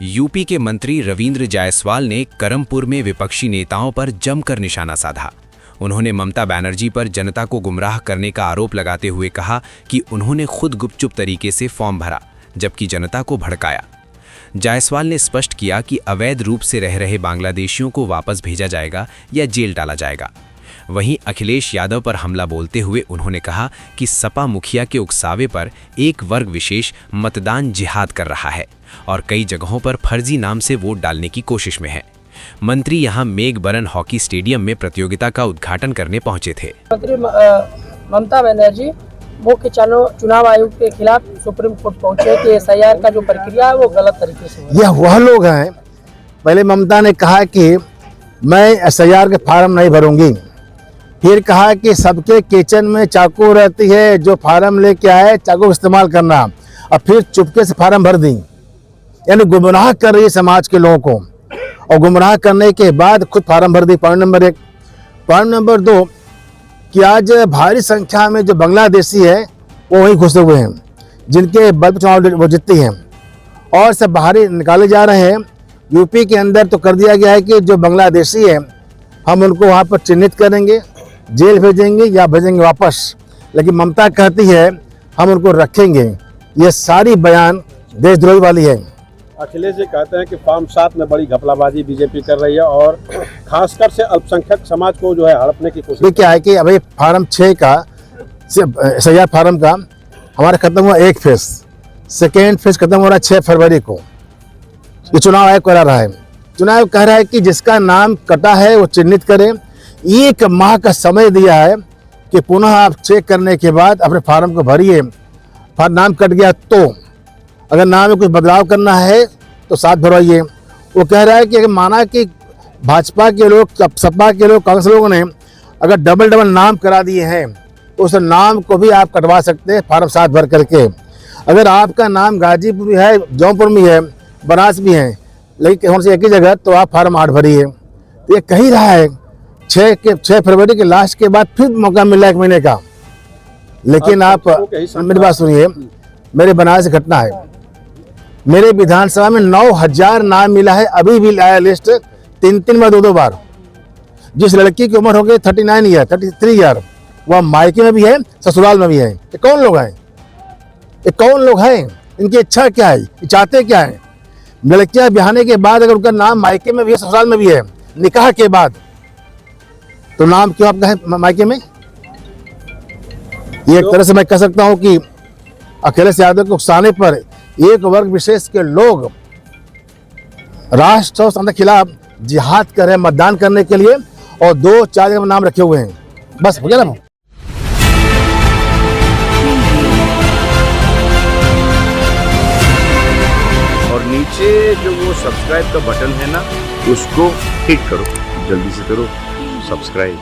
UP के मंत्री रविंद्र जायसवाल ने करमपुर में विपक्षी नेताओं पर जमकर निशाना साधा। उन्होंने ममता बनर्जी पर जनता को गुमराह करने का आरोप लगाते हुए कहा कि उन्होंने खुद गुपचुप तरीके से फॉर्म भरा, जबकि जनता को भड़काया। जायसवाल ने स्पष्ट किया कि अवैध रूप से रह रहे बांग्लादेशियों को वापस भेजा जाएगा या जेल डाला जाएगा। वहीं अखिलेश यादव पर हमला बोलते हुए उन्होंने कहा कि सपा मुखिया के उकसावे पर एक वर्ग विशेष मतदान जिहाद कर रहा है और कई जगहों पर फर्जी नाम से वोट डालने की कोशिश में है। मंत्री यहां मेघबरन हॉकी स्टेडियम में प्रतियोगिता का उद्घाटन करने पहुंचे थे। मंत्री ममता बनर्जी मुख्य चुनाव आयोग के खिलाफ सुप्रीम कोर्ट पहुंचे कि एसआईआर का जो प्रक्रिया है वो गलत तरीके से हुआ। यह वह लोग हैं, पहले ममता ने कहा कि मैं एसआईआर के फार्म नहीं भरूंगी, फिर कहा कि सबके किचन में चाकू रहती है, जो फार्म लेके आए चाकू इस्तेमाल करना, और फिर चुपके से फार्म भर दी। यानी गुमराह कर रही है समाज के लोगों को, और गुमराह करने के बाद खुद फार्म भर दी। Point number 1। पॉइंट नंबर 2 कि आज भारी संख्या में जो बांग्लादेशी है वो वहीं घुसे हुए हैं, जिनके बल पर चुनाव वो जीतती हैं, और सब बाहरी निकाले जा रहे हैं। यूपी के अंदर तो कर दिया गया है कि जो बांग्लादेशी है हम उनको वहाँ पर चिन्हित करेंगे, जेल भेजेंगे या भेजेंगे वापस, लेकिन ममता कहती है हम उनको रखेंगे। ये सारी बयान देशद्रोही वाली है। अखिलेश जी कहते हैं कि फॉर्म 7 में बड़ी घपलाबाजी बीजेपी कर रही है और खासकर से अल्पसंख्यक समाज को जो है हड़पने की कोशिश। क्या है कि अभी फार्म 6 का एसआईआर फार्म का हमारा खत्म हुआ 1 फेज, सेकेंड फेज खत्म हो रहा है 6 फरवरी को। ये चुनाव आयोग करा रहा है। चुनाव आयोग कह रहा है कि जिसका नाम कटा है वो चिन्हित करे। 1 माह का समय दिया है कि पुनः आप चेक करने के बाद अपने फार्म को भरिए। नाम कट गया तो अगर नाम में कुछ बदलाव करना है तो साथ भरवाइए। वो कह रहा है कि अगर माना कि भाजपा के लोग, सपा के लोग, कांग्रेस लोगों ने अगर डबल नाम करा दिए हैं तो उस नाम को भी आप कटवा सकते हैं फार्म 7 भर करके। अगर आपका नाम गाजीपुर में है, जौनपुर में है, बनारस भी है, लेकिन कौन से एक ही जगह, तो आप फार्म 8 भरिए। तो ये कही रहा है 6 फरवरी के लास्ट के बाद फिर मौका मिला 1 महीने का। लेकिन आप मेरी बात सुनिए, मेरे बनारस से घटना है। मेरे विधानसभा में 9000 नाम मिला है, अभी भी आया लिस्ट 3 बार 2 बार। जिस लड़की की उम्र हो गई 39 ईयर 33 ईयर, वह मायके में भी है, ससुराल में भी है। ये कौन लोग हैं? ये कौन लोग हैं? इनकी इच्छा क्या है? ये चाहते क्या है? लड़कियां ब्याहने के बाद अगर उनका नाम मायके में भी है, ससुराल में भी है, निकाह के बाद, तो नाम क्यों आपका है मायके में? ये एक तरह से मैं कह सकता हूं कि अखिलेश यादव के उकसाने पर एक वर्ग विशेष के लोग राष्ट्र और संघ के खिलाफ जिहाद कर रहे हैं मतदान करने के लिए, और 2-4 जगह नाम रखे हुए हैं। बस हो गया ना। और नीचे जो वो सब्सक्राइब का बटन है ना, उसको क्लिक करो, जल्दी से करो सब्सक्राइब।